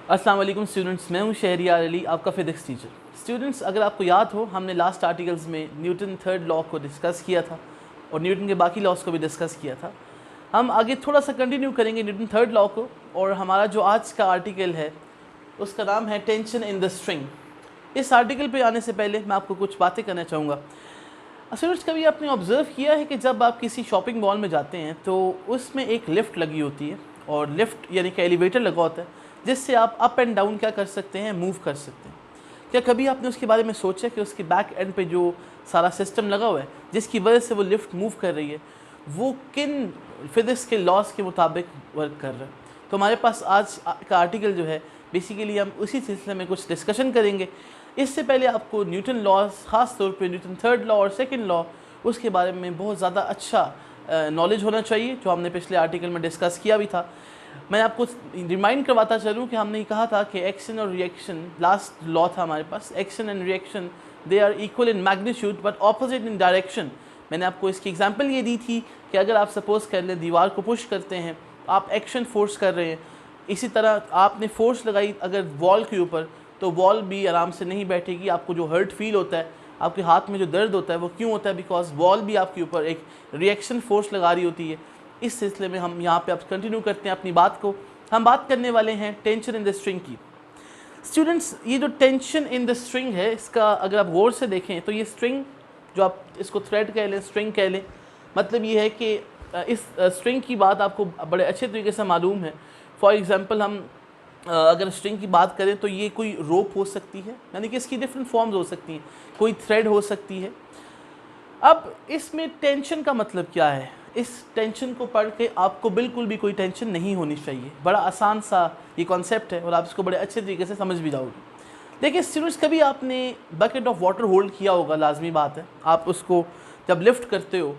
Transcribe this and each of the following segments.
अस्सलाम वालेकुम स्टूडेंट्स, मैं हूं शहरियार अली, आपका फिजिक्स टीचर। स्टूडेंट्स, अगर आपको याद हो, हमने लास्ट आर्टिकल्स में न्यूटन थर्ड लॉ को डिस्कस किया था और न्यूटन के बाकी लॉस को भी डिस्कस किया था। हम आगे थोड़ा सा कंटिन्यू करेंगे न्यूटन थर्ड लॉ को, और हमारा जो आज का आर्टिकल है उसका नाम है टेंशन इन द स्ट्रिंग। इस आर्टिकल पे आने से पहले मैं आपको कुछ बातें करना चाहूँगा। स्टूडेंट्स, कभी आपने ऑब्ज़र्व किया है कि जब आप किसी शॉपिंग मॉल में जाते हैं तो उसमें एक लिफ्ट लगी होती है, और लिफ्ट यानी कि एलिवेटर लगा होता है जिससे आप अप एंड डाउन क्या कर सकते हैं, मूव कर सकते हैं। क्या कभी आपने उसके बारे में सोचा कि उसके बैक एंड पे जो सारा सिस्टम लगा हुआ है जिसकी वजह से वो लिफ्ट मूव कर रही है, वो किन फिजिक्स के लॉस के मुताबिक वर्क कर रहा है? तो हमारे पास आज का आर्टिकल जो है बेसिकली हम उसी सिलसिले में कुछ डिस्कशन करेंगे। इससे पहले आपको न्यूटन लॉज, ख़ास तौर पे न्यूटन थर्ड लॉ और सेकंड लॉ, उसके बारे में बहुत ज़्यादा अच्छा नॉलेज होना चाहिए, जो हमने पिछले आर्टिकल में डिस्कस किया भी था। मैं आपको रिमाइंड करवाता चलूँ कि हमने कहा था कि एक्शन और रिएक्शन, लास्ट लॉ था हमारे पास, action and reaction they are equal in magnitude but opposite in direction. मैंने आपको इसकी एग्जांपल ये दी थी कि अगर आप सपोज़ कर लें दीवार को पुश करते हैं, आप एक्शन फोर्स कर रहे हैं, इसी तरह आपने फोर्स लगाई अगर वॉल के ऊपर, तो वॉल भी आराम से नहीं बैठेगी। आपको जो हर्ट फील होता है, आपके हाथ में जो दर्द होता है, वो क्यों होता है? बिकॉज वॉल भी आपके ऊपर एक रिएक्शन फोर्स लगा रही होती है। इस सिलसिले में हम यहाँ पे अब कंटिन्यू करते हैं अपनी बात को। हम बात करने वाले हैं टेंशन इन द स्ट्रिंग की। स्टूडेंट्स, ये जो टेंशन इन द स्ट्रिंग है, इसका अगर आप गौर से देखें तो ये स्ट्रिंग, जो आप इसको थ्रेड कह लें, स्ट्रिंग कह लें, मतलब ये है कि इस स्ट्रिंग की बात आपको बड़े अच्छे तरीके से मालूम है। फॉर एग्ज़ाम्पल, हम अगर स्ट्रिंग की बात करें तो ये कोई रोप हो सकती है, यानी कि इसकी डिफरेंट फॉर्म्स हो सकती हैं, कोई थ्रेड हो सकती है। अब इसमें टेंशन का मतलब क्या है? इस टेंशन को पढ़ के आपको बिल्कुल भी कोई टेंशन नहीं होनी चाहिए। बड़ा आसान सा ये कॉन्सेप्ट है और आप इसको बड़े अच्छे तरीके से समझ भी जाओगे। देखिए स्टूडेंट्स, कभी आपने बकेट ऑफ वाटर होल्ड किया होगा, लाजमी बात है। आप उसको जब लिफ्ट करते हो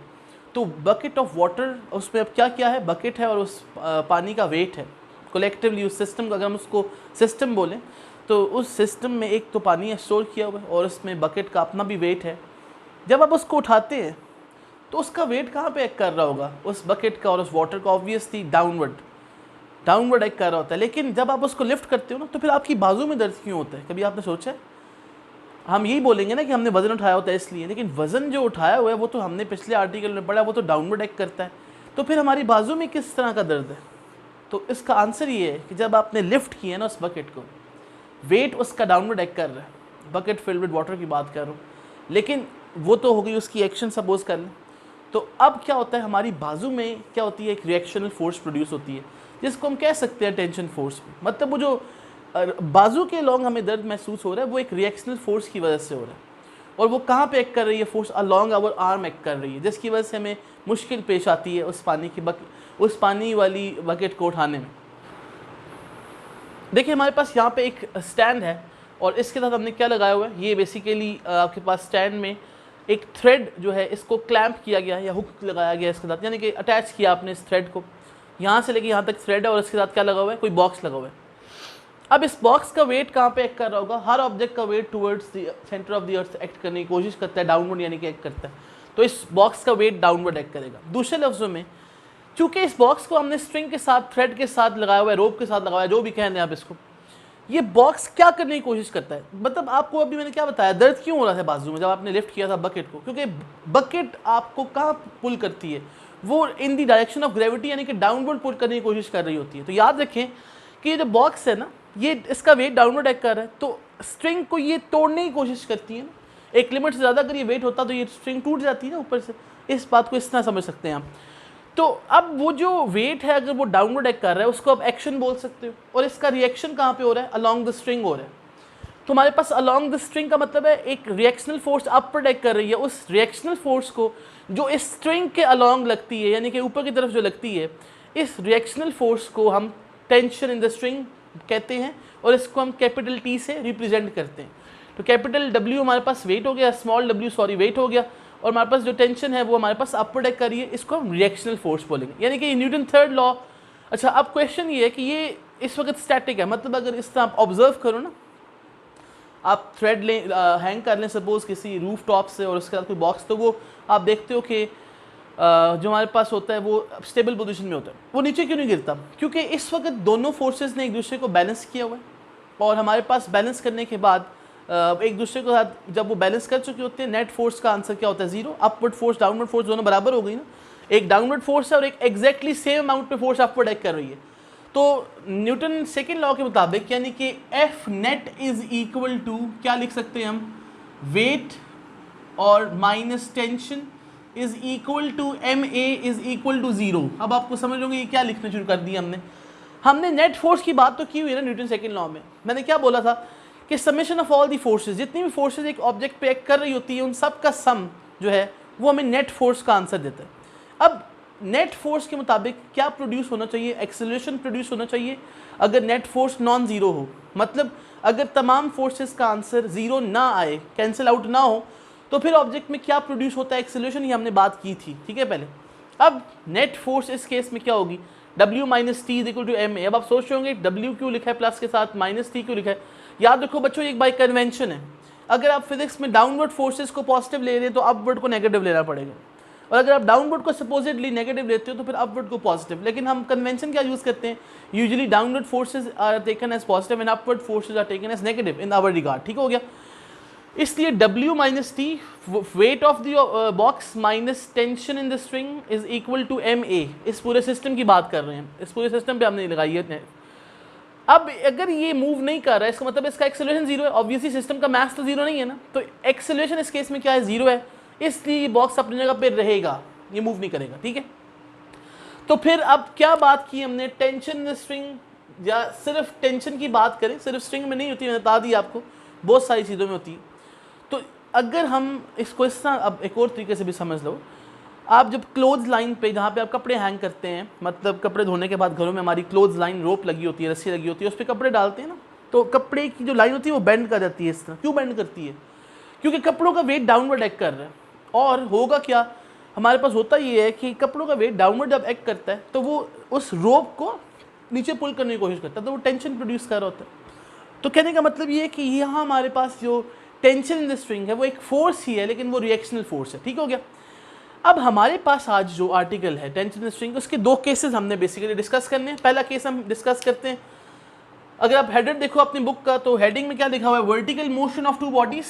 तो बकेट ऑफ वाटर, उसमें अब क्या क्या है? बकेट है और उस पानी का वेट है। कलेक्टिवली उस सिस्टम का, अगर हम उसको सिस्टम बोलें तो उस सिस्टम में एक तो पानी स्टोर किया हुआ है और उसमें बकेट का अपना भी वेट है। जब आप उसको उठाते हैं तो उसका वेट कहाँ पे एक्ट कर रहा होगा? उस बकेट का और उस वाटर का ऑब्वियसली डाउनवर्ड एक्ट कर रहा होता है। लेकिन जब आप उसको लिफ्ट करते हो ना, तो फिर आपकी बाजू में दर्द क्यों होता है? कभी आपने सोचा है? हम यही बोलेंगे ना कि हमने वज़न उठाया होता है इसलिए, लेकिन वज़न जो उठाया हुआ है वो तो हमने पिछले आर्टिकल में पढ़ा, वो तो डाउनवर्ड एक्ट करता है। तो फिर हमारी बाजू में किस तरह का दर्द है? तो इसका आंसर ये है कि जब आपने लिफ्ट किया ना उस बकेट को, वेट उसका डाउनवर्ड एक्ट कर रहा है। बकेट फिल्ड विद वाटर की बात कर रहा हूँ, लेकिन वो तो हो गई उसकी एक्शन, सपोज कर लें। तो अब क्या होता है, हमारी बाजू में क्या होती है? एक रिएक्शनल फोर्स प्रोड्यूस होती है, जिसको हम कह सकते हैं टेंशन फोर्स। मतलब वो जो बाजू के लॉन्ग हमें दर्द महसूस हो रहा है, वो एक रिएक्शनल फोर्स की वजह से हो रहा है। और वो कहाँ पे एक्ट कर रही है? Force along our arm act कर रही है, जिसकी वजह से हमें मुश्किल पेश आती है उस पानी वाली बकेट को उठाने में। देखिए हमारे पास यहाँ पे एक स्टैंड है और इसके साथ हमने क्या लगाया हुआ है? ये बेसिकली आपके पास स्टैंड में एक थ्रेड जो है, इसको क्लैंप किया गया है या हुक लगाया गया है इसके साथ, यानी कि अटैच किया आपने इस थ्रेड को। यहाँ से लेके यहाँ तक थ्रेड है और इसके साथ क्या लगा हुआ है? कोई बॉक्स लगा हुआ है। अब इस बॉक्स का वेट कहाँ पे एक्ट कर रहा होगा? हर ऑब्जेक्ट का weight towards the centre of the earth act करने की कोशिश करता है, डाउनवर्ड यानी कि एक्ट करता है। तो इस बॉक्स का वेट डाउनवर्ड एक्ट करेगा। दूसरे लफ्ज़ों में, चूँकि इस बॉक्स को हमने स्ट्रिंग के साथ, थ्रेड के साथ लगाया हुआ है, रोप के साथ लगाया हुआ है, जो भी कहें आप इसको, ये बॉक्स क्या करने की कोशिश करता है? मतलब आपको अभी मैंने क्या बताया, दर्द क्यों हो रहा था बाजू में जब आपने लिफ्ट किया था बकेट को? क्योंकि बकेट आपको कहाँ पुल करती है? वो इन दी डायरेक्शन ऑफ ग्रेविटी, यानी कि डाउनवर्ड पुल करने की कोशिश कर रही होती है। तो याद रखें कि ये जो बॉक्स है ना, ये इसका वेट डाउनवर्ड एक्ट कर रहा है, तो स्ट्रिंग को ये तोड़ने की कोशिश करती है ना। एक लिमिट से ज़्यादा अगर ये वेट होता तो ये स्ट्रिंग टूट जाती है ना ऊपर से। इस बात को इस तरह समझ सकते हैं आप। तो अब वो जो वेट है, अगर वो डाउनवर्ड एक्ट कर रहा है, उसको आप एक्शन बोल सकते हो। और इसका रिएक्शन कहाँ पे हो रहा है? अलॉन्ग द स्ट्रिंग हो रहा है। तो हमारे पास अलॉन्ग द स्ट्रिंग का मतलब है एक रिएक्शनल फोर्स अपवर्ड एक्ट कर रही है। उस रिएक्शनल फोर्स को जो इस स्ट्रिंग के अलॉन्ग लगती है, यानी कि ऊपर की तरफ जो लगती है, इस रिएक्शनल फोर्स को हम टेंशन इन द स्ट्रिंग कहते हैं और इसको हम कैपिटल टी से रिप्रेजेंट करते हैं। तो कैपिटल डब्ल्यू हमारे पास वेट हो गया, स्मॉल डब्ल्यू सॉरी वेट हो गया, और हमारे पास जो टेंशन है वो हमारे पास अपवर्ड एक्ट कर रही है, इसको हम रिएक्शनल फोर्स बोलेंगे, यानी कि न्यूटन थर्ड लॉ। अच्छा, अब क्वेश्चन ये है कि ये इस वक्त स्टैटिक है, मतलब अगर इस तरह आप ऑब्जर्व करो ना, आप थ्रेड लें, हैंग कर लें सपोज किसी रूफ टॉप से, और उसके साथ कोई बॉक्स, तो वो आप देखते हो कि जो हमारे पास होता है वो स्टेबल पोजीशन में होता है। वो नीचे क्यों नहीं गिरता? क्योंकि इस वक्त दोनों फोर्सेस ने एक दूसरे को बैलेंस किया हुआ है। और हमारे पास बैलेंस करने के बाद एक दूसरे के साथ जब वो बैलेंस कर चुके होते हैं, नेट फोर्स का आंसर क्या होता है? 0। अपवर्ड फोर्स डाउनवर्ड फोर्स दोनों बराबर हो गई ना, एक डाउनवर्ड फोर्स है और एक एग्जैक्टली सेम अमाउंट पे फोर्स अपवर्ड एक्ट कर रही है। तो न्यूटन सेकेंड लॉ के मुताबिक यानी कि F net is equal to क्या लिख सकते हैं हम? वेट और minus tension is equal to M A is equal to 0। अब आपको समझ लोगे ये क्या लिखना शुरू कर दिया हमने नेट फोर्स की बात तो की हुई है ना न्यूटन सेकेंड लॉ में। मैंने क्या बोला था कि summation of all the forces, जितनी भी फोर्सेस एक ऑब्जेक्ट पे एक्ट कर रही होती है उन सब का सम जो है वो हमें नेट फोर्स का आंसर देता है। अब नेट फोर्स के मुताबिक क्या प्रोड्यूस होना चाहिए? एक्सेलरेशन प्रोड्यूस होना चाहिए अगर नेट फोर्स नॉन ज़ीरो हो, मतलब अगर तमाम फोर्सेस का आंसर ज़ीरो ना आए, कैंसिल आउट ना हो, तो फिर ऑब्जेक्ट में क्या प्रोड्यूस होता है? एक्सेलरेशन। ही हमने बात की थी, ठीक है पहले। अब नेट फोर्स इस केस में क्या होगी? W minus T is equal to M A. अब आप सोच रहे होंगे W क्यों लिखा है प्लस के साथ, माइनस टी क्यों लिखा है? याद रखो बच्चों, एक बाय कन्वेंशन है, अगर आप फिजिक्स में डाउनवर्ड फोर्सेस को पॉजिटिव ले रहे हैं तो अपवर्ड को नेगेटिव लेना पड़ेगा, और अगर आप डाउनवर्ड को सपोजिटली नेगेटिव लेते हो तो फिर अपवर्ड को पॉजिटिव। लेकिन हम कन्वेंशन क्या यूज़ करते हैं? Usually downward forces are taken as positive and upward forces are taken as negative in our regard. ठीक हो गया? इसलिए W minus T, weight of the box minus tension in the string is equal to M A. इस पूरे system की बात कर रहे हैं, इस पूरे सिस्टम पे हमने लगाई है। अब अगर ये मूव नहीं कर रहा है इसका मतलब इसका एक्सेलरेशन 0 है। ऑब्वियसली सिस्टम का मास तो 0 नहीं है ना, तो एक्सेलरेशन इस केस में क्या है? 0 है, इसलिए ये बॉक्स अपनी जगह पे रहेगा, ये मूव नहीं करेगा। ठीक है, तो फिर अब क्या बात की हमने? टेंशन स्ट्रिंग, या सिर्फ टेंशन की बात करें, सिर्फ स्ट्रिंग में नहीं होती, मैंने बता दी आपको, बहुत सारी चीज़ों में होती है। तो अगर हम इसको इस तरह अब एक और तरीके से भी समझ लो, आप जब क्लोज लाइन पे जहाँ पे आप कपड़े हैंग करते हैं, मतलब कपड़े धोने के बाद घरों में हमारी क्लोज लाइन रोप लगी होती है, रस्सी लगी होती है, उस पर कपड़े डालते हैं ना, तो कपड़े की जो लाइन होती है वो बेंड कर जाती है इस तरह। क्यों बेंड करती है? क्योंकि कपड़ों का वेट डाउनवर्ड एक्ट कर रहा है। और होगा क्या, हमारे पास होता ये है कि कपड़ों का वेट डाउनवर्ड जब एक्ट करता है तो वो उस रोप को नीचे पुल करने की कोशिश करता है, तो वो टेंशन प्रोड्यूस कर रहा होता है। तो कहने का मतलब ये है कि यहाँ हमारे पास जो टेंशन इन द स्ट्रिंग है वो एक फोर्स ही है, लेकिन वो रिएक्शनल फोर्स है। ठीक हो गया? अब हमारे पास आज जो आर्टिकल है टेंशन इन द स्ट्रिंग, उसके दो केसेस हमने बेसिकली डिस्कस करने हैं। पहला केस हम डिस्कस करते हैं, अगर आप हेडर देखो अपनी बुक का तो हेडिंग में क्या लिखा हुआ है? Vertical motion of two bodies.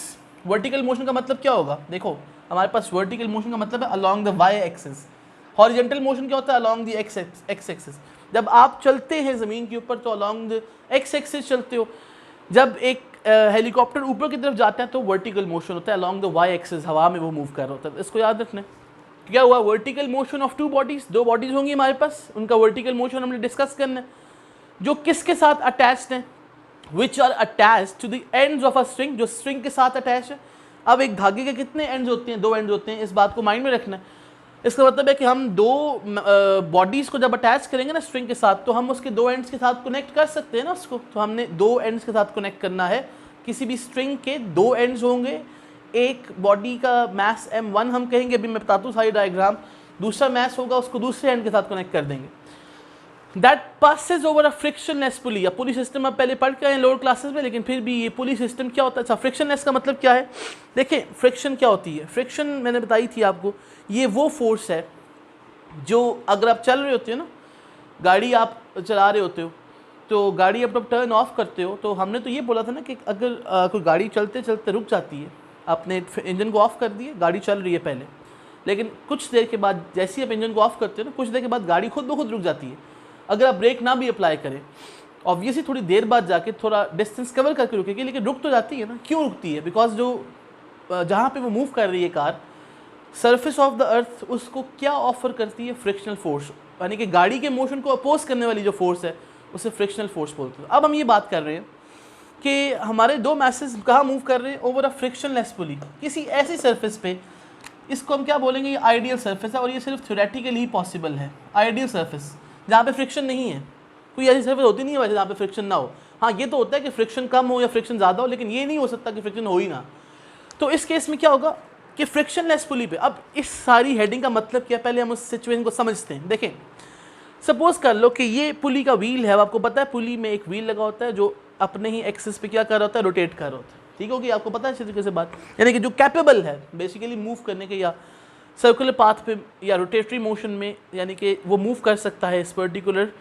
Vertical motion का मतलब क्या होगा? देखो हमारे पास वर्टिकल मोशन का मतलब है along the Y axis. Horizontal motion क्या होता है? Along the X axis. जब आप चलते हैं ज़मीन के ऊपर तो अलोंग द एक्स एक्सिस चलते हो। जब एक हेलीकॉप्टर ऊपर की तरफ जाता है तो वर्टिकल मोशन होता है अलोंग द वाई एक्सिस, हवा में वो मूव कर रहा होता है। इसको याद रखना है। क्या हुआ? Vertical motion of two bodies, दो बॉडीज होंगी हमारे पास, उनका वर्टिकल मोशन हमने डिस्कस करना है, जो किसके साथ अटैच्ड हैं? Which are attached to the ends of a string, जो स्ट्रिंग के साथ अटैच है। अब एक धागे के कितने एंड्स होते हैं? दो एंड्स होते हैं, इस बात को माइंड में रखना है। इसका मतलब है कि हम दो बॉडीज़ को जब अटैच करेंगे ना स्ट्रिंग के साथ, तो हम उसके दो एंड्स के साथ कनेक्ट कर सकते हैं ना उसको। तो हमने दो एंड्स के साथ कनेक्ट करना है। किसी भी स्ट्रिंग के दो एंड्स होंगे, एक बॉडी का मास m1 हम कहेंगे, अभी मैं बताता हूँ सारी डायग्राम, दूसरा मास होगा उसको दूसरे एंड के साथ कनेक्ट कर देंगे। That passes over a frictionless pulley. या पुली सिस्टम आप पहले पढ़ के आए लोअर क्लासेस में, लेकिन फिर भी ये पुली सिस्टम क्या होता है? अच्छा, फ्रिक्शनलेस का मतलब क्या है? देखिए फ्रिक्शन क्या होती है? फ्रिक्शन मैंने बताई थी आपको, ये वो फोर्स है जो अगर आप चल रहे होते हो ना, गाड़ी आप चला रहे होते हो, तो गाड़ी आप टर्न ऑफ करते हो, तो हमने तो ये बोला था ना कि अगर कोई गाड़ी चलते चलते रुक जाती है, आपने इंजन को ऑफ कर दिए, गाड़ी चल रही है पहले, लेकिन कुछ देर के बाद जैसे ही आप इंजन को ऑफ करते हो ना, कुछ देर के बाद गाड़ी खुद ब खुद रुक जाती है। अगर आप ब्रेक ना भी अप्लाई करें, ऑब्वियसली थोड़ी देर बाद जाके थोड़ा डिस्टेंस कवर करके रुकेगी, लेकिन रुक तो जाती है ना। क्यों रुकती है? बिकॉज जो जहाँ पे वो मूव कर रही है कार, सरफेस ऑफ द अर्थ, उसको क्या ऑफर करती है? फ्रिक्शनल फोर्स, यानी कि गाड़ी के मोशन को अपोज करने वाली जो फोर्स है उसे फ्रिक्शनल फोर्स बोलते हैं। अब हम ये बात कर रहे हैं कि हमारे दो मैसेज कहाँ मूव कर रहे हैं? ओवर अ फ्रिक्शनलेस पुली, किसी ऐसी सरफेस पे, इसको हम क्या बोलेंगे? ये आइडियल सरफेस है, और ये सिर्फ थ्योरेटिकली ही पॉसिबल है। आइडियल सरफेस जहाँ पे फ्रिक्शन नहीं है, कोई ऐसी सरफेस होती नहीं है वैसे जहाँ पे फ्रिक्शन ना हो। हाँ, ये तो होता है कि फ्रिक्शन कम हो या फ्रिक्शन ज़्यादा हो, लेकिन ये नहीं हो सकता कि फ्रिक्शन हो ही ना। तो इस केस में क्या होगा कि फ्रिक्शनलेस पुली पे, अब इस सारी हेडिंग का मतलब क्या? पहले हम उस सिचुएशन को समझते हैं। देखें, सपोज कर लो कि ये पुली का व्हील है। आपको पता है पुली में एक व्हील लगा होता है जो अपने ही एक्सिस पे क्या कर रहा होता है? रोटेट कर रहा होता है। ठीक होगी? आपको पता है अच्छी तरीके से बात, यानी कि जो कैपेबल है बेसिकली मूव करने के, या सर्कुलर पाथ पे या रोटेटरी मोशन में, यानी कि वो मूव कर सकता है इस पर्टिकुलर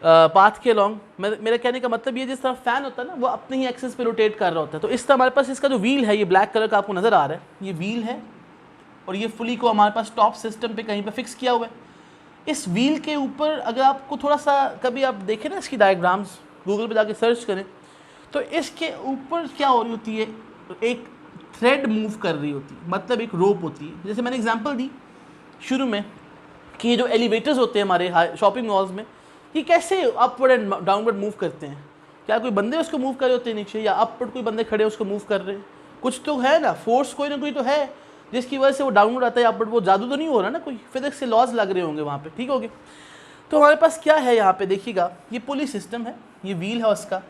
पाथ के अलॉन्ग। मेरा कहने का मतलब ये जिस तरह फ़ैन होता है ना वो अपने ही एक्सेस पे रोटेट कर रहा होता है, तो इस तरह हमारे पास इसका जो व्हील है ये ब्लैक कलर का आपको नज़र आ रहा है, ये व्हील है और ये फुली को हमारे पास टॉप सिस्टम पे कहीं पे फिक्स किया हुआ है। इस व्हील के ऊपर अगर आपको थोड़ा सा कभी आप देखें ना इसकी डायग्राम्स, गूगल पे जाके सर्च करें, तो इसके ऊपर क्या हो रही होती है, एक थ्रेड मूव कर रही होती है, मतलब एक रोप होती है। जैसे मैंने एग्जांपल दी शुरू में कि ये जो एलिवेटर्स होते हैं हमारे शॉपिंग मॉल्स में, ये कैसे अपवर्ड एंड डाउनवर्ड मूव करते हैं। क्या कोई बंदे उसको मूव कर रहे होते हैं नीचे, या अपवर्ड कोई बंदे खड़े उसको मूव कर रहे हैं, कुछ तो है ना, फोर्स कोई ना कोई तो है जिसकी वजह से वो डाउनवर्ड आता है अपवर्ड। वो जादू तो नहीं हो रहा ना, कोई फिजिक्स से लॉज लग रहे होंगे वहाँ पे, ठीक हो गया। तो हमारे पास क्या है यहाँ पे देखिएगा, ये पुली सिस्टम है, ये व्हील है उसका,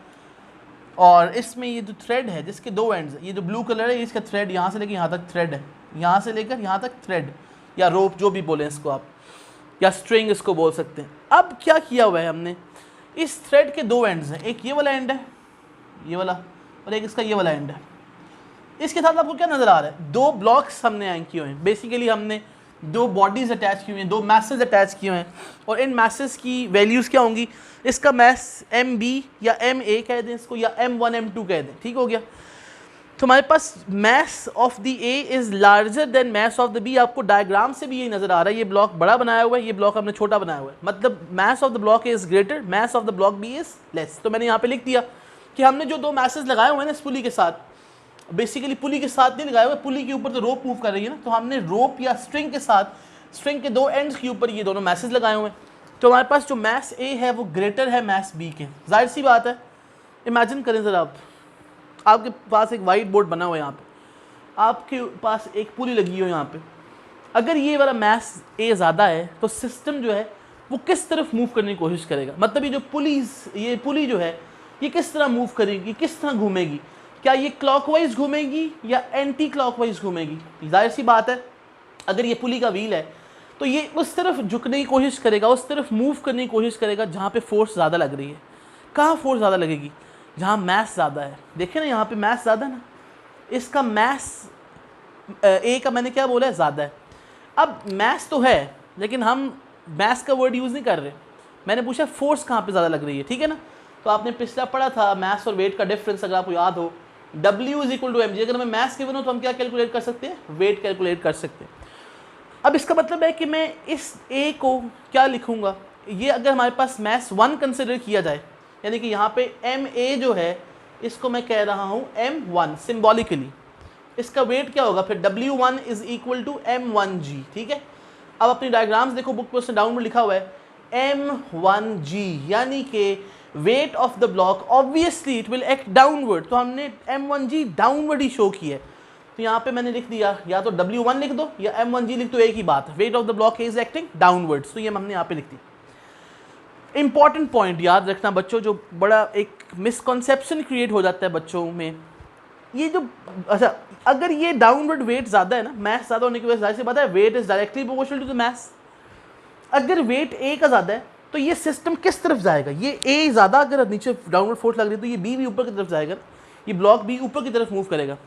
और इसमें ये जो थ्रेड है जिसके दो एंड्स है, ये जो ब्लू कलर है इसका थ्रेड यहाँ से लेकर यहाँ तक थ्रेड है, यहाँ से लेकर यहाँ तक थ्रेड या रोप जो भी बोलें इसको आप, या स्ट्रिंग इसको बोल सकते हैं। अब क्या किया हुआ है हमने, इस थ्रेड के दो एंड्स हैं, एक ये वाला एंड है, ये वाला, और एक इसका ये वाला एंड है। इसके साथ आपको क्या नज़र आ रहा है, दो ब्लॉक्स हमने एंक किए हुए हैं। बेसिकली हमने दो बॉडीज़ अटैच की हुई हैं, दो मैसेज अटैच किए हुए हैं, और इन मैसेज की वैल्यूज़ क्या होंगी, इसका मैस MB या MA कह दें इसको, या M1 M2 कह दें, ठीक हो गया। तो हमारे पास mass of the A is larger than mass of the B। आपको डायग्राम से भी यही नज़र आ रहा है, ये ब्लॉक बड़ा बनाया हुआ है, ये ब्लॉक हमने छोटा बनाया हुआ है, मतलब mess of the block is greater, mess of the block B is less. तो मैंने यहाँ पे लिख दिया कि हमने जो दो मैसेज लगाए हुए हैं ना इस पुली के साथ, बेसिकली पुली के साथ नहीं लगाया हुआ, पुली के ऊपर तो रोप मूव कर रही है ना, तो हमने रोप या स्ट्रिंग के साथ, स्ट्रिंग के दो एंड्स के ऊपर ये दोनों मैसेज लगाए हुए हैं। तो हमारे पास जो मैस A है वो ग्रेटर है मैस B के। जाहिर सी बात है, इमेजिन करें ज़रा आप, आपके पास एक वाइट बोर्ड बना हुआ है यहाँ पे, आपके पास एक पुली लगी हो यहाँ पे, अगर ये वाला मैस A ज़्यादा है तो सिस्टम जो है वो किस तरफ मूव करने की कोशिश करेगा, मतलब ये जो पुली जो है ये किस तरह मूव करेगी, किस तरह घूमेगी, क्या ये क्लॉकवाइज घूमेगी या एंटी क्लॉकवाइज घूमेगी। जाहिर सी बात है अगर ये पुली का व्हील है तो ये उस तरफ झुकने की कोशिश करेगा, उस तरफ मूव करने की कोशिश करेगा जहाँ पे फोर्स ज़्यादा लग रही है। कहाँ फोर्स ज़्यादा लगेगी, जहाँ मैस ज़्यादा है। देखें ना यहाँ पे मैस ज़्यादा है ना, इसका मैस A का मैंने क्या बोला है, ज़्यादा है। अब मैस तो है लेकिन हम मैस का वर्ड यूज़ नहीं कर रहे, मैंने पूछा फोर्स कहाँ पे ज़्यादा लग रही है, ठीक है ना। तो आपने पिछला पढ़ा था मैस और वेट का डिफरेंस, अगर आपको याद हो, W = mg। अगर मैं मैस गिवन हो तो हम क्या कैलकुलेट कर सकते हैं, वेट कैलकुलेट कर सकते हैं। अब इसका मतलब है कि मैं इस A को क्या लिखूंगा, ये अगर हमारे पास मैस 1 कंसिडर किया जाए, यानी कि यहाँ पे MA जो है इसको मैं कह रहा हूँ M1 सिम्बॉलिकली, इसका वेट क्या होगा फिर, W1 = M1g, ठीक है। अब अपनी डायग्राम्स देखो, बुक पे उसने डाउनवर्ड लिखा हुआ है M1g, यानी कि wait of the block obviously it will act downward, तो हमने M1g डाउनवर्ड ही शो किया है। तो यहाँ पे मैंने लिख दिया, या तो W1 लिख दो या M1g लिख दो, एक ही बात है, wait of the block is acting downwards, तो ये हमने यहाँ पे लिख दी। इंपॉर्टेंट पॉइंट याद रखना बच्चों, जो बड़ा एक मिसकॉन्सेप्शन क्रिएट हो जाता है बच्चों में, ये जो, अच्छा अगर ये डाउनवर्ड वेट ज़्यादा है ना, मैस ज़्यादा होने की वजह से, जाहिर सी बात है weight is directly proportional to the mass. अगर वेट A का ज़्यादा है तो ये सिस्टम किस तरफ जाएगा, ये A ज़्यादा अगर नीचे डाउनवर्ड फोर्स लग रही है तो ये B भी ऊपर की तरफ जाएगा, ये ब्लॉक B ऊपर की तरफ मूव करेगा।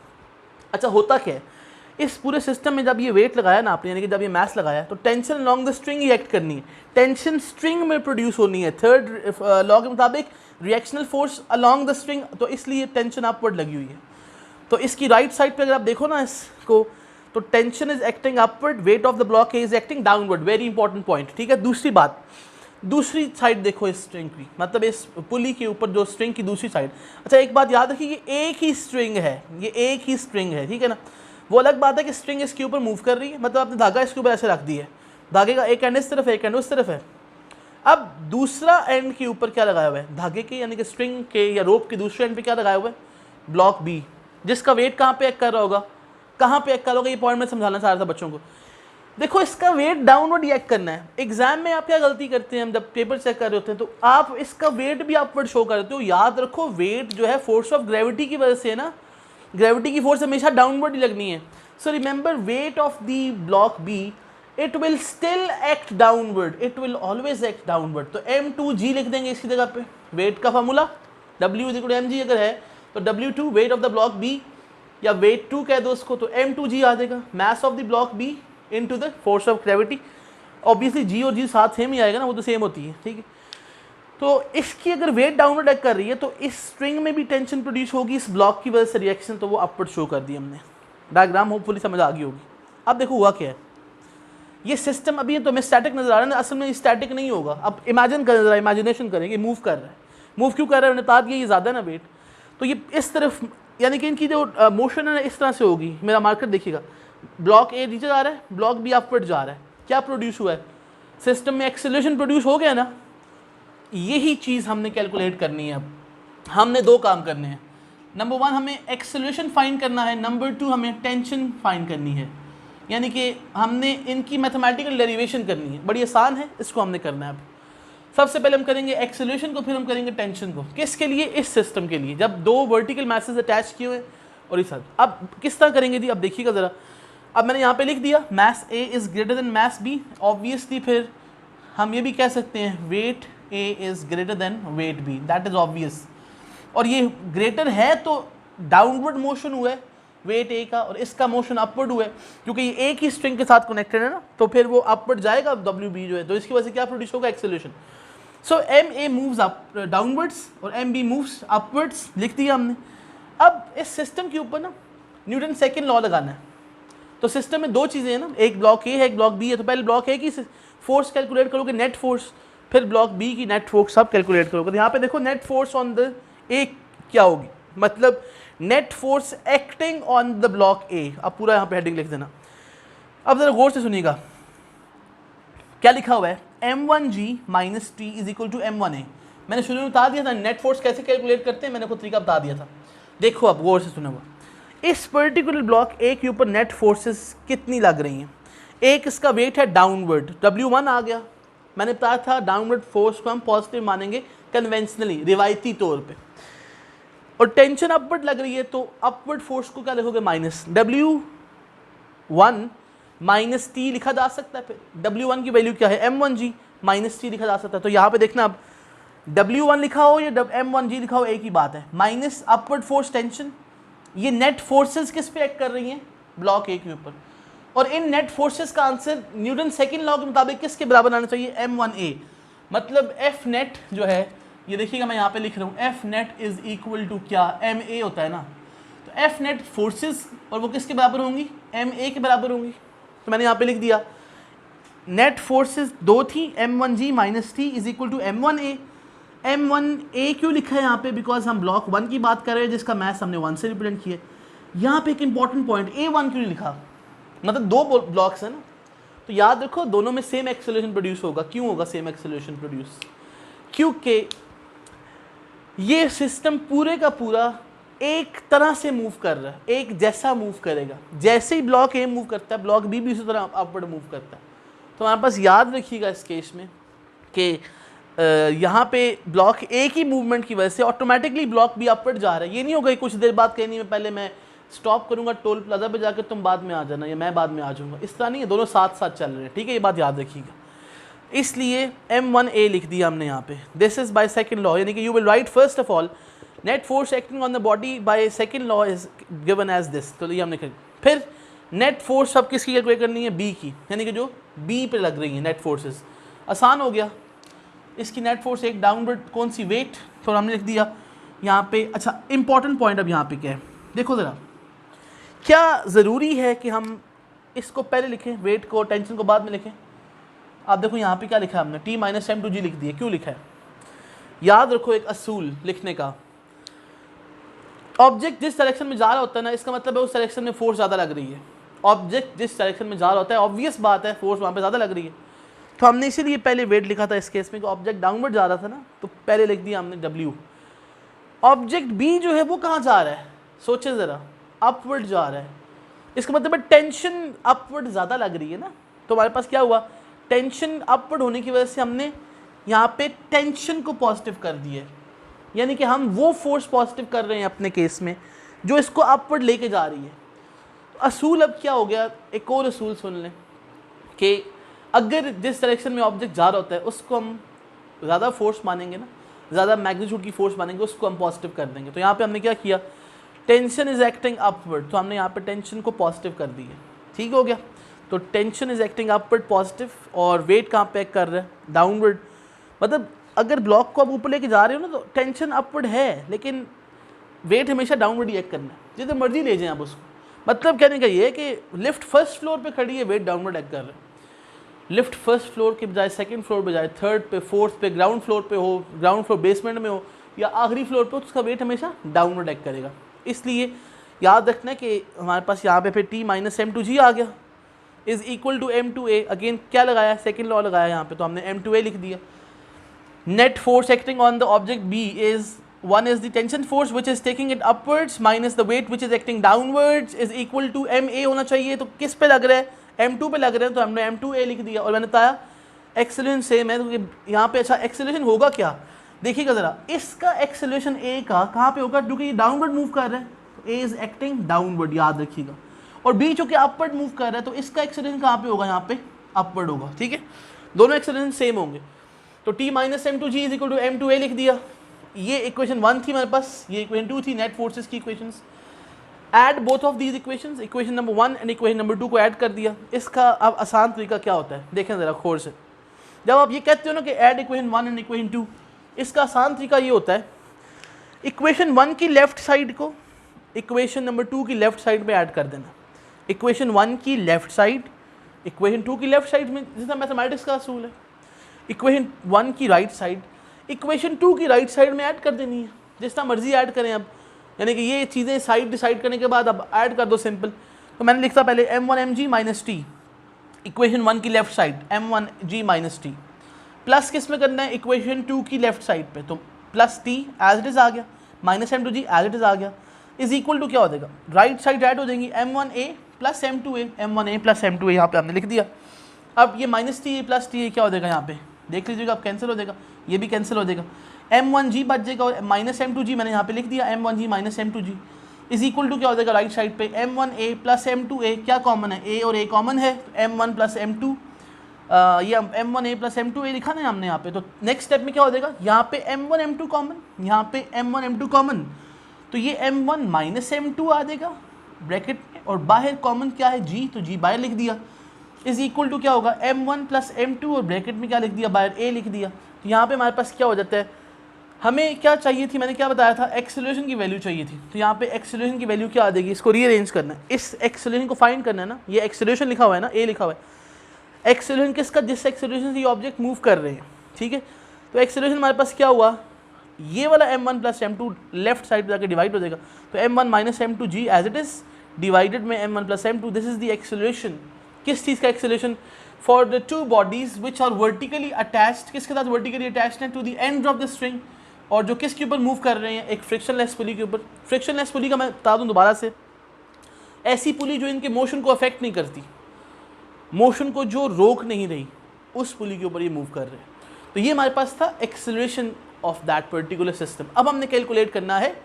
अच्छा होता क्या है इस पूरे सिस्टम में, जब ये वेट लगाया ना आपने, यानी कि जब ये मैस लगाया तो tension along the string he act करनी है, टेंशन स्ट्रिंग में प्रोड्यूस होनी है। थर्ड लॉ के मुताबिक reactional force along the string, तो इसलिए टेंशन अपवर्ड लगी हुई है। तो इसकी राइट साइड पे अगर आप देखो ना इसको, तो tension is acting upward, wait of the block is acting downward, very important point, ठीक है। दूसरी बात, दूसरी साइड देखो इस स्ट्रिंग की, मतलब इस पुली के ऊपर जो स्ट्रिंग की दूसरी साइड। अच्छा एक बात याद रखिए, ये एक ही स्ट्रिंग है, ये एक ही स्ट्रिंग है, ठीक है ना। वो अलग बात है कि स्ट्रिंग इसके ऊपर मूव कर रही है, मतलब आपने धागा इसके ऊपर ऐसे रख दिया है, धागे का एक एंड इस तरफ है, एक एंड उस तरफ है। अब दूसरा एंड के ऊपर क्या लगाया हुआ है, धागे के यानी कि स्ट्रिंग के या रोप के दूसरे एंड पे क्या लगाया हुआ है, ब्लॉक B, जिसका वेट कहाँ पे एक्ट कर रहा होगा, कहाँ पे एक्ट कर रहा होगा, ये पॉइंट मैं समझाना चाह रहा था बच्चों को। देखो इसका वेट डाउनवर्ड ही एक्ट करना है। एग्जाम में आप क्या गलती करते हैं, हम जब पेपर चेक कर रहे होते हैं तो आप इसका वेट भी अपवर्ड शो करते हो। याद रखो वेट जो है फोर्स ऑफ ग्रेविटी की वजह से है ना, ग्रेविटी की फोर्स हमेशा डाउनवर्ड ही लगनी है। So remember wait of the block B, it will still act downward, it will always act downward. तो M2g लिख देंगे इसकी जगह पे, वेट का फार्मूला W = mg अगर है तो W2 wait of the block B, या वेट 2 कह दो उसको, तो M2g आ जाएगा, mass of the block B into the force of gravity. Obviously G और G साथ सेम ही आएगा ना, वो तो सेम होती है, ठीक है। तो इसकी अगर वेट डाउनवर्ड एक्ट कर रही है तो इस स्ट्रिंग में भी टेंशन प्रोड्यूस होगी इस ब्लॉक की वजह से रिएक्शन, तो वो अपवर्ड शो कर दी हमने। डायग्राम होपफुली समझ आ गई होगी। अब देखो हुआ क्या है, ये सिस्टम अभी तो हमें स्टैटिक नजर आ रहा है ना, असल में स्टैटिक नहीं होगा। अब इमेजिन करें जरा, इमेजिनेशन करेंगे, मूव कर रहा है। मूव क्यों कर रहा है, उन्हें ताद ये ज़्यादा है ना वेट, तो ये इस तरफ, यानी कि इनकी जो मोशन है ना इस तरह से होगी। मेरा मार्कर देखिएगा, ब्लॉक ए नीचे जा रहा है, ब्लॉक बी अपवर्ड जा रहा है। क्या प्रोड्यूस हुआ है, सिस्टम में एक्सेलरेशन प्रोड्यूस हो गया ना। यही चीज़ हमने कैलकुलेट करनी है। अब हमने दो काम करने हैं, नंबर 1 हमें एक्सेलरेशन फाइंड करना है, नंबर 2 हमें टेंशन फाइंड करनी है। यानी कि हमने इनकी मैथमेटिकल डेरिवेशन करनी है। बड़ी आसान है, इसको हमने करना है। अब सबसे पहले हम करेंगे एक्सेलरेशन को, फिर हम करेंगे टेंशन को। किसके लिए, इस सिस्टम के लिए, जब दो वर्टिकल मैसेज अटैच किए हुए और इस साथ। अब किस तरह करेंगे जी, अब देखिएगा ज़रा। अब मैंने यहाँ पे लिख दिया mass A is greater than mass B. Obviously फिर हम ये भी कह सकते हैं weight A is greater than weight B, that is obvious. और ये ग्रेटर है तो डाउनवर्ड मोशन हुआ है वेट ए का, और इसका मोशन अपवर्ड हुआ है क्योंकि ये एक ही स्ट्रिंग के साथ कनेक्टेड है ना, तो फिर वो अपवर्ड जाएगा डब्ल्यू बी जो है, तो इसकी वजह से क्या प्रोड्यूस होगा, acceleration. So M A moves up downwards और एम बी मूव्स अपवर्ड्स, लिख दिया हमने। अब इस सिस्टम के ऊपर ना न्यूटन सेकेंड लॉ लगाना है। तो सिस्टम में दो चीज़ें हैं ना, एक ब्लॉक ए है एक ब्लॉक बी है। तो पहले ब्लॉक ए की फोर्स कैलकुलेट करोगे, नेट फोर्स, फिर ब्लॉक बी की नेट फोर्स, सब कैलकुलेट करोगे। तो यहाँ पे देखो नेट फोर्स ऑन द ए क्या होगी, मतलब net force acting on the block ए। अब पूरा यहाँ पे हेडिंग लिख देना। अब जरा गौर से सुनिएगा क्या लिखा हुआ है, m1g minus T is equal to m1a। मैंने शुरू में बता दिया था नेट फोर्स कैसे कैलकुलेट करते हैं, मैंने को तरीका बता दिया था। देखो अब गौर से सुना हुआ, इस पर्टिकुलर ब्लॉक ए के ऊपर नेट फोर्सेस कितनी लग रही हैं। एक इसका वेट है डाउनवर्ड, W1 आ गया। मैंने बताया था डाउनवर्ड फोर्स को हम पॉजिटिव मानेंगे कन्वेंशनली, रिवायती तौर पे। और टेंशन अपवर्ड लग रही है तो अपवर्ड फोर्स को क्या लिखोगे, माइनस W1 माइनस टी लिखा जा सकता है। फिर W1 की वैल्यू क्या है, m1g माइनस टी लिखा जा सकता है। तो यहाँ पे देखना, अब W1 लिखा हो या m1g लिखा हो एक ही बात है। माइनस अपवर्ड फोर्स टेंशन, ये नेट फोर्सेस किस पे एक्ट कर रही हैं, ब्लॉक ए के ऊपर। और इन नेट फोर्सेस का आंसर न्यूटन सेकंड लॉ के मुताबिक किसके बराबर आना चाहिए, m1a। मतलब F नेट जो है, ये देखिएगा मैं यहाँ पे लिख रहा हूँ, F net is equal to क्या, ma होता है ना। तो F नेट फोर्सेस, और वो किसके बराबर होंगी, ma के बराबर होंगी। तो मैंने यहाँ पे लिख दिया नेट फोर्सेस दो थी, m1g minus T is equal to m1a। m1a क्यों लिखा है यहाँ पे, बिकॉज हम ब्लॉक 1 की बात कर रहे हैं जिसका मैथ हमने 1 से रिप्रेजेंट किया। यहाँ पे एक इंपॉर्टेंट पॉइंट, a1 क्यों नहीं लिखा, मतलब दो ब्लॉक्स है ना, तो याद रखो दोनों में सेम एक्सेलरेशन प्रोड्यूस होगा। क्यों होगा सेम एक्सेलरेशन प्रोड्यूस, क्योंकि ये सिस्टम पूरे का पूरा एक तरह से मूव कर रहा है, एक जैसा मूव करेगा। जैसे ही ब्लॉक ए मूव करता है ब्लॉक बी भी उसी तरह अपवर्ड मूव करता है। तो हमारे पास याद रखिएगा इस केस में कि यहाँ पे ब्लॉक ए की मूवमेंट की वजह से ऑटोमेटिकली ब्लॉक बी अपवर्ड जा रहा है। ये नहीं होगा कुछ देर बाद कहनी में पहले मैं स्टॉप करूँगा टोल प्लाजा पे जाकर, तुम बाद में आ जाना या मैं बाद में आ जाऊँगा, इस तरह नहीं है, दोनों साथ साथ चल रहे हैं। ठीक है, ये बात याद रखिएगा। इसलिए m1a लिख दिया हमने यहाँ पे, this is by second law, यानी कि you will write first of all net force acting on the body by second law is given as this. तो ये हमने कर, फिर नेट फोर्स अब किसकी कैलकुलेट करनी है, बी की, यानी कि जो बी पे लग रही है नेट फोर्सेस। आसान हो गया, इसकी नेट फोर्स एक डाउनवर्ड कौन सी, वेट, तो हमने लिख दिया यहाँ पे। अच्छा इंपॉर्टेंट पॉइंट अब यहाँ पे क्या है, देखो ज़रा, क्या ज़रूरी है कि हम इसको पहले लिखें, वेट को टेंशन को बाद में लिखें। आप देखो यहाँ पे क्या लिखा है हमने, t माइनस m2g लिख दिया। क्यों लिखा है, याद रखो एक असूल लिखने का, ऑब्जेक्ट जिस डायरेक्शन में जा रहा होता है ना, इसका मतलब है उस डायरेक्शन में फोर्स ज़्यादा लग रही है। ऑब्जेक्ट जिस डायरेक्शन में जा रहा होता है, ऑब्वियस बात है फोर्स वहाँ पे ज़्यादा लग रही है। तो हमने इसीलिए पहले वेट लिखा था इस केस में कि ऑब्जेक्ट डाउनवर्ड जा रहा था ना, तो पहले लिख दिया हमने w। ऑब्जेक्ट b जो है वो कहाँ जा रहा है, सोचे ज़रा, अपवर्ड जा रहा है। इसका मतलब है टेंशन अपवर्ड ज़्यादा लग रही है ना, तो हमारे पास क्या हुआ, टेंशन अपवर्ड होने की वजह से हमने यहाँ पे टेंशन को पॉजिटिव कर दिया, यानी कि हम वो फोर्स पॉजिटिव कर रहे हैं अपने केस में जो इसको अपवर्ड लेके जा रही है। तो असूल अब क्या हो गया, एक और असूल सुन लें कि अगर जिस डायरेक्शन में ऑब्जेक्ट जा रहा होता है उसको हम ज़्यादा फोर्स मानेंगे ना, ज़्यादा मैग्नीट्यूड की फोर्स मानेंगे, उसको हम पॉजिटिव कर देंगे। तो यहाँ पे हमने क्या किया, टेंशन इज एक्टिंग अपवर्ड, तो हमने यहाँ पे टेंशन को पॉजिटिव कर दिया। ठीक हो गया, तो tension is acting upward positive, और वेट कहाँ पे एक्ट कर रहा है, डाउनवर्ड। मतलब अगर ब्लॉक को आप ऊपर लेके जा रहे हो ना तो टेंशन अपवर्ड है, लेकिन वेट हमेशा डाउनवर्ड ही एक्ट करना है, जितना मर्जी ले जाएं आप उसको। मतलब कहने का ये है कि लिफ्ट फर्स्ट फ्लोर पे खड़ी है, वेट डाउनवर्ड एक्ट कर रहा है। लिफ्ट फर्स्ट फ्लोर के बजाय सेकंड फ्लोर बजाय थर्ड पे, फोर्थ पे, ग्राउंड फ्लोर पे हो, ग्राउंड फ्लोर बेसमेंट में हो या आखिरी फ्लोर पे, उसका वेट हमेशा डाउनवर्ड एक्ट करेगा। इसलिए याद रखना कि हमारे पास यहाँ पे फिर T माइनस M2G आ गया is equal to M2A। Again क्या लगाया, सेकेंड लॉ लगाया यहाँ पे, तो हमने M2A लिख दिया। Net force acting on the object B is one is the tension force which is taking it upwards minus the weight which is acting downwards is equal to MA होना चाहिए। तो किस पे लग रहा है, M2 पे लग रहे हैं, तो हमने M2A लिख दिया। और मैंने बताया एक्सेलरेशन सेम है, तो यहाँ पे अच्छा एक्सेलरेशन होगा क्या, देखिएगा ज़रा, इसका एक्सेलरेशन A का कहाँ पे होगा, क्योंकि ये डाउनवर्ड मूव कर रहा है तो A इज एक्टिंग डाउनवर्ड, याद रखिएगा। और B चूँकि अपवर्ड मूव कर रहा है तो इसका एक्सेलरेशन कहाँ पे होगा, यहाँ पे अपवर्ड होगा। ठीक है, दोनों एक्सेलरेशन सेम होंगे। तो T minus M2G is equal to M2A लिख दिया। ये इक्वेशन 1 थी हमारे पास, ये इक्वेशन 2 थी नेट फोर्सेस की equations. Add both of these equations, equation number 1 and equation number 2 को ऐड कर दिया। इसका अब आसान तरीका क्या होता है देखें ज़रा गौर से। जब आप ये कहते हो ना कि ऐड इक्वेशन 1 एंड इक्वेशन 2, इसका आसान तरीका ये होता है, इक्वेशन 1 की लेफ्ट साइड को इक्वेशन नंबर 2 की लेफ्ट साइड में ऐड कर देना। इक्वेशन 1 की लेफ्ट साइड इक्वेशन 2 की लेफ्ट साइड में, जिसका मैथमेटिक्स का असूल है, इक्वेशन 1 की राइट साइड इक्वेशन 2 की राइट साइड में ऐड कर देनी है। जिस तरह मर्जी ऐड करें अब, यानी कि ये चीज़ें साइड डिसाइड करने के बाद अब ऐड कर दो सिंपल। तो मैंने लिखा पहले M1mg माइनस टी, इक्वेशन 1 की left side M1g minus T, plus किस में करना है, इक्वेशन 2 की लेफ्ट साइड पे, तो plus T as it is आ गया, minus M2g as it is आ गया, इज इक्वल टू क्या हो जाएगा, राइट साइड ऐड हो जाएंगी M1a plus M2a, M1a plus M2a यहाँ पे हमने लिख दिया। अब ये माइनस टी प्लस टी क्या हो जाएगा, यहाँ पे देख लीजिएगा, अब कैंसिल हो जाएगा, ये भी कैंसिल हो जाएगा, M1g बच जाएगा और माइनस M2g मैंने यहाँ पे लिख दिया, M1g minus M2g is equal to क्या हो जाएगा, राइट साइड पे M1a प्लस M2a, क्या कॉमन है, a और a कॉमन है, M1 प्लस M2, ये M1a प्लस M2a लिखा ना हमने यहाँ पे। तो नेक्स्ट स्टेप में क्या हो जाएगा, यहाँ पे M1 M2 कॉमन, यहाँ पे M1 M2 कॉमन, तो ये M1 माइनस M2 आ जाएगा ब्रैकेट में, और बाहर कॉमन क्या है G, तो G बाहर लिख दिया, इज इक्वल टू क्या होगा M1 प्लस M2 और ब्रैकेट में क्या लिख दिया, बाहर A लिख दिया। तो यहाँ पे हमारे पास क्या हो जाता है, हमें क्या चाहिए थी, मैंने क्या बताया था, एक्सेलरेशन की वैल्यू चाहिए थी। तो यहाँ पे एक्सेलरेशन की वैल्यू क्या आ जाएगी, इसको रीअरेंज करना है, इस एक्सेलरेशन को फाइंड करना है ना, ये एक्सेलरेशन लिखा हुआ है ना, A लिखा हुआ है, एक्सेलरेशन किसका, जिस एक्सेलरेशन से ये ऑब्जेक्ट मूव कर रहे हैं। ठीक है, तो एक्सेलरेशन हमारे पास क्या हुआ, ये वाला M1 plus M2 left side पर जाकर डिवाइड हो जाएगा, तो M1 minus M2G as it is divided में M1 plus M2, this is the acceleration. किस चीज़ का acceleration, for the two bodies which are vertically attached, किसके साथ वर्टिकली अटैच्ड है, to the end of the string, और जो किसके ऊपर मूव कर रहे हैं, एक फ्रिक्शनलेस पुली के ऊपर। फ्रिक्शनलेस पुली का मैं बता दूं दोबारा से, ऐसी पुली जो इनके मोशन को अफेक्ट नहीं करती, मोशन को जो रोक नहीं रही, उस पुली के ऊपर ये मूव कर रहे हैं। तो ये हमारे पास था acceleration of that particular system. अब हमने कैलकुलेट करना है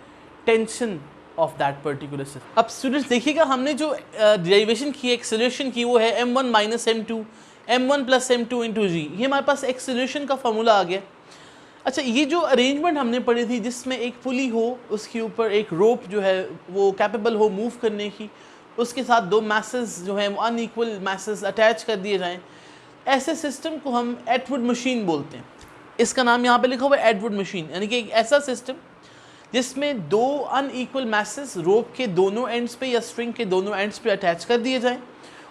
tension of that particular system. अब स्टूडेंट्स देखिएगा, हमने जो डेरिवेशन की, एक्सेलरेशन की, वो है M1 minus M2, M1 plus M2 into जी। ये हमारे पास एक्सेलरेशन का फॉर्मूला आ गया। अच्छा, ये जो अरेंजमेंट हमने पढ़ी थी, जिसमें एक पुली हो, उसके ऊपर एक रोप जो है वो कैपेबल हो मूव करने की, उसके साथ दो मैसेस जो हैं वो अनइक्वल मैसेस अटैच कर दिए जाएं, ऐसे सिस्टम को हम एटवुड मशीन बोलते हैं। इसका नाम यहाँ पे लिखा हुआ है एटवुड मशीन, यानी कि एक ऐसा सिस्टम जिसमें दो अनइक्वल मैसेस रोप के दोनों एंड्स पे या स्ट्रिंग के दोनों एंड्स पे अटैच कर दिए जाएं।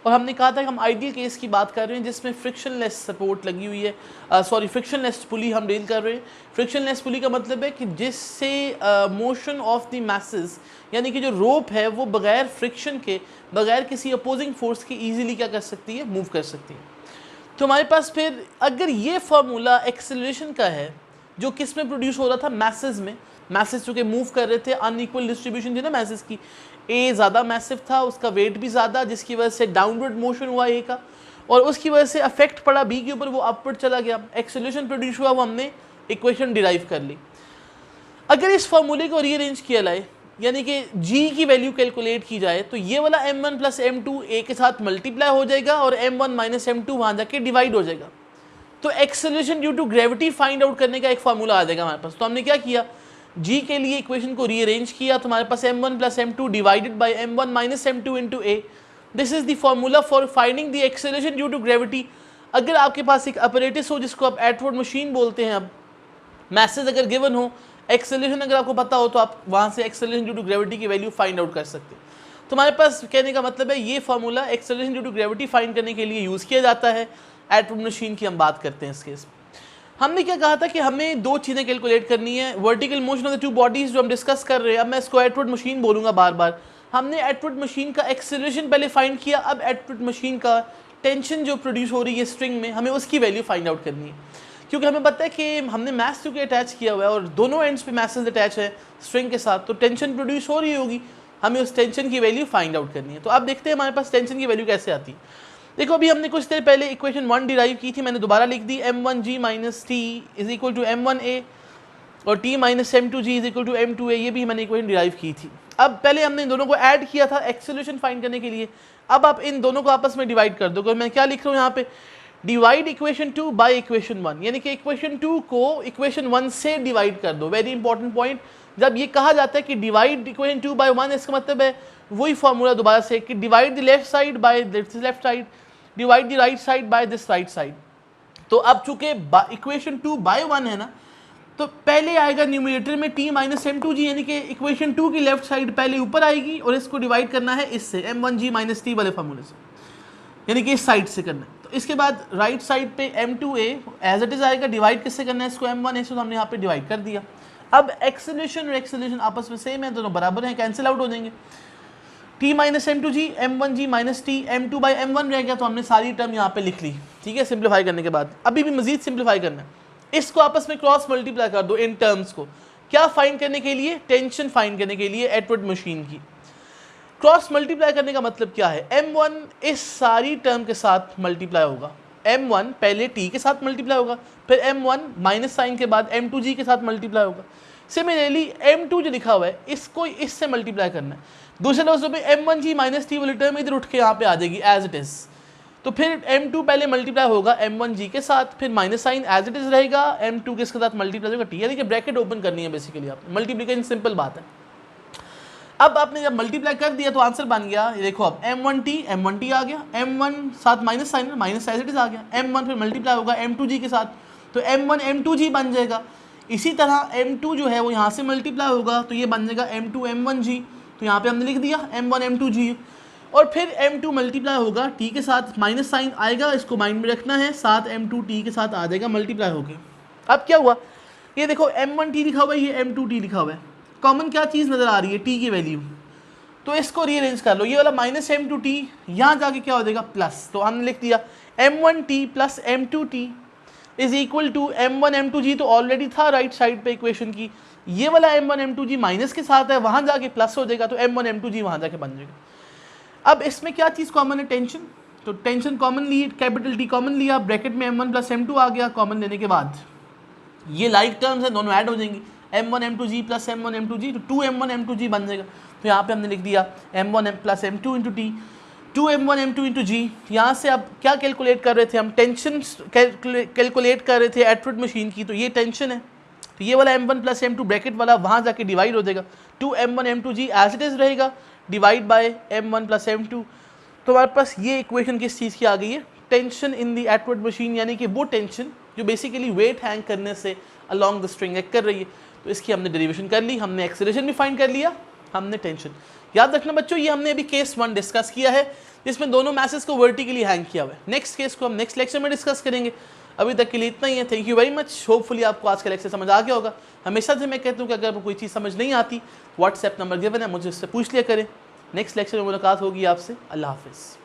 और हमने कहा था कि हम आइडियल केस की बात कर रहे हैं जिसमें फ्रिक्शनलेस सपोर्ट लगी हुई है, फ्रिक्शनलेस पुली हम डील कर रहे हैं। फ्रिक्शनलेस पुली का मतलब है कि जिससे मोशन ऑफ द मैसेस, यानी कि जो रोप है वो बगैर फ्रिक्शन के, बगैर किसी अपोजिंग फोर्स के ईजिली क्या कर सकती है, मूव कर सकती है। तो हमारे पास फिर अगर ये फार्मूला एक्सेलरेशन का है, जो किस में प्रोड्यूस हो रहा था, मैसेज में, मैसेज चूँकि मूव कर रहे थे, अनइक्वल डिस्ट्रीब्यूशन थी ना मैसेज की, ए ज़्यादा मैसिव था, उसका वेट भी ज़्यादा, जिसकी वजह से डाउनवर्ड मोशन हुआ ए का, और उसकी वजह से अफेक्ट पड़ा बी के ऊपर, वो अपवर्ड चला गया, एक्सेलरेशन प्रोड्यूस हुआ, वो हमने इक्वेशन डिराइव कर ली। अगर इस फार्मूले को रीअरेंज किया जाए, यानी कि जी की वैल्यू कैलकुलेट की जाए, तो ये वाला M1 प्लस M2 ए के साथ मल्टीप्लाई हो जाएगा और M1 माइनस M2 वहाँ जाके डिवाइड हो जाएगा। तो acceleration due to gravity find out करने का एक फार्मूला आ जाएगा हमारे पास। तो हमने क्या किया, जी के लिए इक्वेशन को रीअरेंज किया, तो हमारे पास M1 plus M2 divided by M1 minus M2 into a, this is the formula for finding the acceleration due to gravity. अगर आपके पास एक अपरेटिस हो जिसको आप एटवुड मशीन बोलते हैं, अब मैसेज अगर गिवन हो, एक्सेलरेशन अगर आपको पता हो, तो आप वहाँ से एक्सेलरेशन ड्यू टू ग्रेविटी की वैल्यू फाइंड आउट कर सकते हैं। तो हमारे पास कहने का मतलब है ये formula acceleration due to gravity find करने के लिए यूज़ किया जाता है। एटवुड मशीन की हम बात करते हैं इस केस में। हमने क्या कहा था कि हमें दो चीज़ें कैलकुलेट करनी है, vertical motion of the two bodies जो हम डिस्कस कर रहे हैं। अब मैं इसको एटवुड मशीन बोलूँगा बार बार। हमने एटवुड मशीन का एक्सेलरेशन पहले फाइंड किया, अब एटवुड मशीन का टेंशन जो प्रोड्यूस हो रही है स्ट्रिंग में, हमें उसकी वैल्यू फाइंड आउट करनी है। क्योंकि हमें पता है कि हमने मैस चूँकि अटैच किया हुआ है और दोनों एंड्स पे मैसेज अटैच है स्ट्रिंग के साथ, तो टेंशन प्रोड्यूस हो रही होगी, हमें उस टेंशन की वैल्यू फाइंड आउट करनी है। तो अब देखते हैं हमारे पास टेंशन की वैल्यू कैसे आती है। देखो अभी हमने कुछ देर पहले इक्वेशन 1 डिराइव की थी, मैंने दोबारा लिख दी, m1g minus T is equal to m1a और t minus m2g is equal to m2a, ये भी मैंने इक्वेशन डिराइव की थी। अब पहले हमने इन दोनों को ऐड किया था एक्सेलरेशन फाइंड करने के लिए। अब आप इन दोनों को आपस में डिवाइड कर दो। क्योंकि मैं क्या लिख रहा हूँ यहाँ पे, डिवाइड इक्वेशन 2 बाय इक्वेशन 1, यानी कि इक्वेशन 2 को इक्वेशन 1 से डिवाइड कर दो। वेरी इंपॉर्टेंट पॉइंट, जब ये कहा जाता है कि डिवाइड इक्वेशन 2 बाय 1, इसका मतलब है वही फॉर्मूला दोबारा से कि divide the left side by this left side, divide the right side by this right side. तो अब चूंकि इक्वेशन 2 बाय 1 है ना, तो पहले आएगा न्यूमरेटर में t माइनस m2g, यानी कि इक्वेशन 2 की लेफ्ट साइड पहले ऊपर आएगी और इसको डिवाइड करना है इससे m1g माइनस टी वाले फार्मूले से, यानी कि इस साइड से करना है। तो इसके बाद राइट साइड पे m2a एज इट इज आएगा, डिवाइड किससे करना है इसको, m1a से, तो हमने यहाँ पे डिवाइड कर दिया। अब एक्सेलरेशन और एक्सेलरेशन आपस में सेम है, दोनों बराबर हैं, कैंसिल आउट हो जाएंगे। t minus m2g m1g minus T m2 by m1 रह गया, तो हमने सारी टर्म यहाँ पे लिख ली। ठीक है, सिंप्लीफाई करने के बाद अभी भी मजीद सिंप्लीफाई करना है, इसको आपस में क्रॉस मल्टीप्लाई कर दो इन टर्म्स को। क्या फाइंड करने के लिए, टेंशन फाइंड करने के लिए एटवुड मशीन की। क्रॉस मल्टीप्लाई करने का मतलब क्या है, m1 इस सारी टर्म के साथ मल्टीप्लाई होगा, m1 पहले t के साथ मल्टीप्लाई होगा, फिर m1 माइनस साइन के बाद m2g के साथ मल्टीप्लाई होगा। सिमिलरली m2 जो लिखा हुआ है इसको इससे मल्टीप्लाई करना है। दूसरे लफ्ज़ों में m1g माइनस टी वाली टर्म इधर उठ के यहाँ पे आ जाएगी एज इट इज़। तो फिर m2 पहले मल्टीप्लाई होगा m1g के साथ, फिर minus sign as it is रहेगा, m2 किसके साथ मल्टीप्लाई होगा t, यानी कि ब्रैकेट ओपन करनी है बेसिकली आप, मल्टीप्लिकेशन सिंपल बात है। अब आपने जब मल्टीप्लाई कर दिया तो आंसर बन गया, ये देखो अब m1t आ गया, m1 साथ minus sign minus as it is आ गया, m1 फिर मल्टीप्लाई होगा m2g के साथ, तो m1 m2g बन जाएगा। इसी तरह m2 जो है वो यहाँ से मल्टीप्लाई होगा, तो ये बन जाएगा m2 m1g, तो यहाँ पे हमने लिख दिया m1 m2g। और फिर m2 मल्टीप्लाई होगा t के साथ, माइनस साइन आएगा, इसको माइंड में रखना है, साथ m2 t के साथ आ जाएगा मल्टीप्लाई होके। अब क्या हुआ, ये देखो m1t लिखा हुआ है, ये m2t लिखा हुआ है, कॉमन क्या चीज़ नज़र आ रही है, t की वैल्यू, तो इसको रीअरेंज कर लो। ये वाला माइनस m2t यहाँ जाके क्या हो जाएगा प्लस, तो हमने लिख दिया m1t plus m2t is equal to m1 m2g, तो ऑलरेडी था राइट साइड पे इक्वेशन की, ये वाला m1 m2g माइनस के साथ है, वहाँ जाके प्लस हो जाएगा, तो m1 m2g वहाँ जाके बन जाएगा। अब इसमें क्या चीज़ कॉमन है, टेंशन, तो टेंशन कॉमन ली, कैपिटल T कॉमन लिया, ब्रैकेट में m1 प्लस m2 आ गया, कॉमन लेने के बाद ये लाइक टर्म्स है, दोनों ऐड हो जाएंगी, m1 m2g plus m1 m2g, तो 2m1 m2g बन जाएगा। तो यहाँ पे हमने लिख दिया m1 plus m2 into T, 2m1 m2 into G. यहाँ से अब क्या कैलकुलेट कर रहे थे हम, टेंशन कैलकुलेट कर रहे थे एटवुड मशीन की, तो ये टेंशन है, तो ये वाला m1 प्लस m2 ब्रैकेट वाला वहाँ जाके डिवाइड हो जाएगा, 2m1 m2g as it is रहेगा, divide by m1 plus m2। तो हमारे पास ये इक्वेशन किस चीज़ की आ गई है, tension in the Atwood machine, यानी कि वो टेंशन जो बेसिकली वेट हैंग करने से अलॉन्ग द स्ट्रिंग एक्ट कर रही है। तो इसकी हमने डेरिवेशन कर ली, हमने एक्सेलरेशन भी फाइंड कर लिया, हमने टेंशन। याद रखना बच्चों, ये हमने अभी केस 1 डिस्कस किया है जिसमें दोनों मैसेज को वर्टिकली हैंग किया हुआ है। नेक्स्ट केस को हम नेक्स्ट लेक्चर में डिस्कस करेंगे। अभी तक के लिए इतना ही है। Thank you very much. Hopefully आपको आज का लेक्चर समझ आ गया होगा। हमेशा से मैं कहता हूँ कि अगर आपको कोई चीज़ समझ नहीं आती, व्हाट्सएप नंबर गिवन है, मुझे उससे पूछ लिया करें। नेक्स्ट लेक्चर में मुलाकात होगी आपसे। अल्लाह हाफिज़।